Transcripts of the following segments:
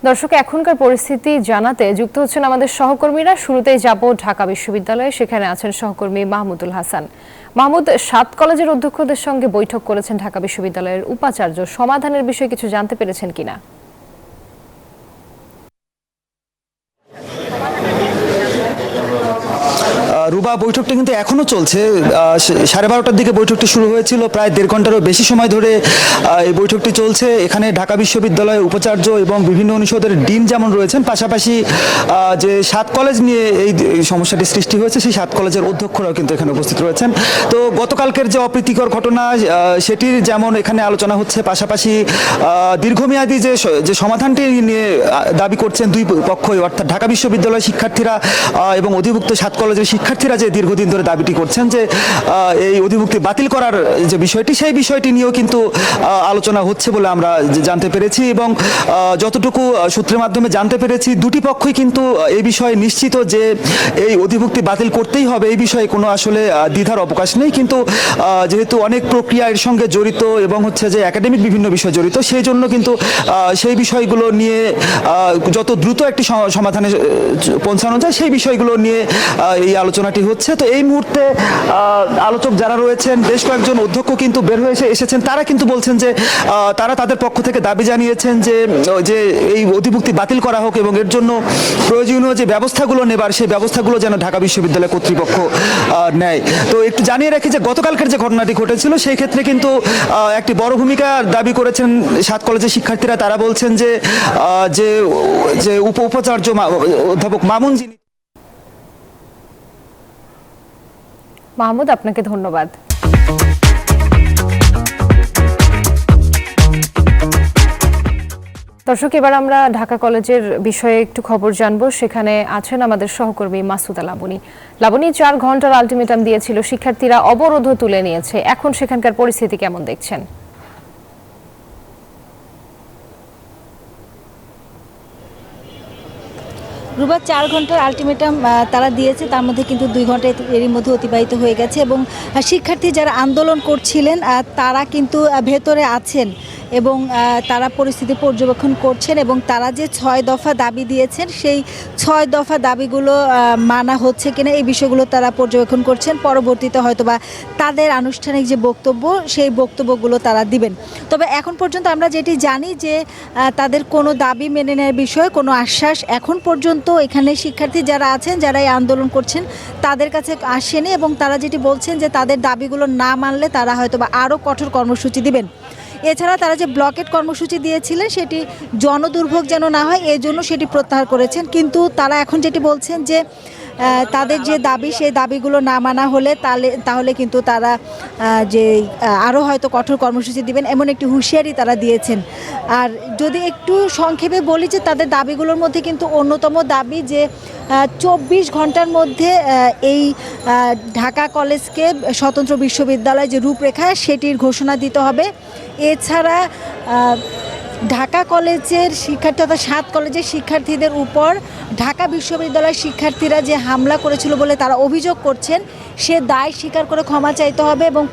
দর্শক, এখনকার পরিস্থিতি জানাতে যুক্ত হচ্ছেন আমাদের সহকর্মীরা। শুরুতেই যাব ঢাকা বিশ্ববিদ্যালয়ে, সেখানে আছেন সহকর্মী মাহমুদুল হাসান। মাহমুদ, 7 কলেজের অধ্যক্ষদের সঙ্গে বৈঠক করেছেন ঢাকা বিশ্ববিদ্যালয়ের উপাচার্য। সমাধানের বিষয়ে কিছু জানতে পেরেছেন কিনা? রুবা, বৈঠকটা কিন্তু এখনো চলছে। 12:30টার দিকে বৈঠকটি শুরু হয়েছিল, প্রায় 1.5 ঘন্টারও বেশি সময় ধরে এই বৈঠকটি চলছে। এখানে ঢাকা বিশ্ববিদ্যালয়ের উপাচার্য এবং বিভিন্ন অনুষদের ডিন যেমন রয়েছেন, পাশাপাশি যে 7 কলেজ নিয়ে এই সমস্যাটি সৃষ্টি হয়েছে সেই 7 কলেজের অধ্যক্ষরাও কিন্তু এখানে উপস্থিত রয়েছেন। তো গতকালকের যে অপ্রীতিকর ঘটনা সেটির যেমন এখানে আলোচনা হচ্ছে, পাশাপাশি দীর্ঘমেয়াদী যে সমাধানটি নিয়ে দাবি করছেন দুই পক্ষই, অর্থাৎ ঢাকা বিশ্ববিদ্যালয়ের শিক্ষার্থীরা এবং অধিভুক্ত 7 কলেজের শিক্ষার্থীরা যে দীর্ঘদিন ধরে দাবিটি করছেন যে এই অধিভুক্তি বাতিল করার যে বিষয়টি, সেই বিষয়টি নিয়েও কিন্তু আলোচনা হচ্ছে বলে আমরা জানতে পেরেছি। এবং যতটুকু সূত্রের মাধ্যমে জানতে পেরেছি, দুটি পক্ষই কিন্তু এই বিষয়ে নিশ্চিত যে এই অধিভুক্তি বাতিল করতেই হবে, এই বিষয়ে কোনো আসলে দ্বিধার অবকাশ নেই। কিন্তু যেহেতু অনেক প্রক্রিয়া এর সঙ্গে জড়িত এবং হচ্ছে যে একাডেমিক বিভিন্ন বিষয় জড়িত, সেই জন্য কিন্তু সেই বিষয়গুলো নিয়ে যত দ্রুত একটি সমাধানে পৌঁছানো যায় সেই বিষয়গুলো নিয়ে এই আলোচনাটি হচ্ছে। তো এই মুহূর্তে আলোচক যারা রয়েছেন, বেশ কয়েকজন অধ্যক্ষ কিন্তু বের হয়ে এসেছেন। তারা কিন্তু বলছেন যে তারা তাদের পক্ষ থেকে দাবি জানিয়েছেন যে এই অধিভুক্তি বাতিল করা হোক এবং এর জন্য প্রয়োজনীয় যে ব্যবস্থাগুলো নেবার, সেই ব্যবস্থাগুলো যেন ঢাকা বিশ্ববিদ্যালয় কর্তৃপক্ষ নেয়। তো একটু জানিয়ে রাখি যে গতকালকের যে ঘটনাটি ঘটেছিল সেই ক্ষেত্রে কিন্তু একটি বড় ভূমিকা দাবি করেছেন 7 কলেজের শিক্ষার্থীরা। তারা বলছেন যে উপাচার্য অধ্যাপক মামুন যিনি। মাহমুদ, আপনাকে ধন্যবাদ। দর্শক, এবার আমরা ঢাকা কলেজের বিষয়ে একটু খবর জানবো। সেখানে আছেন আমাদের সহকর্মী মাসুদা লাবনী। লাবনী, 4 ঘন্টার আলটিমেটাম দিয়েছিল, শিক্ষার্থীরা অবরোধও তুলে নিয়েছে। এখন সেখানকার পরিস্থিতি কেমন দেখছেন? রুবা, 4 ঘন্টার আলটিমেটাম তারা দিয়েছে, তার মধ্যে কিন্তু 2 ঘন্টা এরই মধ্যে অতিবাহিত হয়ে গেছে এবং শিক্ষার্থী যারা আন্দোলন করছিলেন তারা কিন্তু ভেতরে আছেন এবং তারা পরিস্থিতি পর্যবেক্ষণ করছেন এবং তারা যে 6 দফা দাবি দিয়েছেন সেই 6 দফা দাবিগুলো মানা হচ্ছে কিনা এই বিষয়গুলো তারা পর্যবেক্ষণ করছেন। পরবর্তীতে হয়তোবা তাদের আনুষ্ঠানিক যে বক্তব্য, সেই বক্তব্যগুলো তারা দিবেন। তবে এখন পর্যন্ত আমরা যেটি জানি যে তাদের কোনো দাবি মেনে নেওয়ার বিষয়ে কোনো আশ্বাস এখন পর্যন্ত এখানে শিক্ষার্থী যারা আছেন, যারা এই আন্দোলন করছেন, তাদের কাছে আসেনি এবং তারা যেটি বলছেন যে তাদের দাবিগুলো না মানলে তারা হয়তোবা আরও কঠোর কর্মসূচি দিবেন। এছাড়া তারা যে ব্লকেট কর্মসূচি দিয়েছিলেন সেটি জনদুর্ভোগ যেন না হয় এজন্য সেটি প্রত্যাহার করেছেন। কিন্তু তারা এখন যেটি বলছেন যে তাদের যে দাবি, সেই দাবিগুলো না মানা হলে তাহলে কিন্তু তারা যে আরও হয়তো কঠোর কর্মসূচি দিবেন, এমন একটি হুঁশিয়ারি তারা দিয়েছেন। আর যদি একটু সংক্ষেপে বলি যে তাদের দাবিগুলোর মধ্যে কিন্তু অন্যতম দাবি যে 24 ঘন্টার মধ্যে এই ঢাকা কলেজকে স্বতন্ত্র বিশ্ববিদ্যালয় যে রূপরেখা সেটির ঘোষণা দিতে হবে। এছাড়া ঢাকা কলেজের শিক্ষার্থী অর্থাৎ 7 কলেজের শিক্ষার্থীদের উপর ঢাকা বিশ্ববিদ্যালয়ের শিক্ষার্থীরা যে হামলা করেছিল বলে তারা অভিযোগ করছেন, সে দায় স্বীকার করে ক্ষমা চাইতে হবে এবং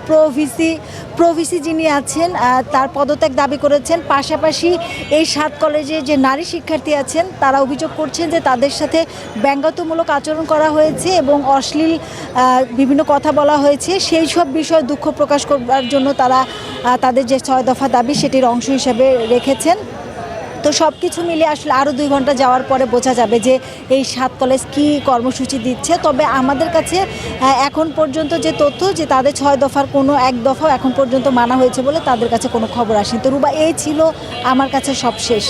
প্রভিসি যিনি আছেন তার পদত্যাগ দাবি করেছেন। পাশাপাশি এই 7 কলেজে যে নারী শিক্ষার্থী আছেন তারা অভিযোগ করছেন যে তাদের সাথে ব্যঙ্গাত্মমূলক আচরণ করা হয়েছে এবং অশ্লীল বিভিন্ন কথা বলা হয়েছে। সেই সব বিষয়ে দুঃখ প্রকাশ করার জন্য তারা তাদের যে 6 দফা দাবি সেটির অংশ হিসেবে রেখেছেন। তো সব কিছু মিলিয়ে আসলে আরও 2 ঘন্টা যাওয়ার পরে বোঝা যাবে যে এই 7 কলেজ কী কর্মসূচি দিচ্ছে। তবে আমাদের কাছে এখন পর্যন্ত যে তথ্য যে তাদের 6 দফার কোনো এক দফাও এখন পর্যন্ত মানা হয়েছে বলে তাদের কাছে কোনো খবর আসেনি। তো রুবা, এই ছিল আমার কাছে সব শেষ।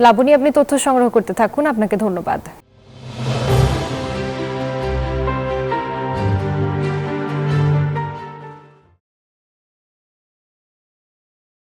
লাবনী, আপনি তথ্য সংগ্রহ করতে থাকুন, আপনাকে ধন্যবাদ।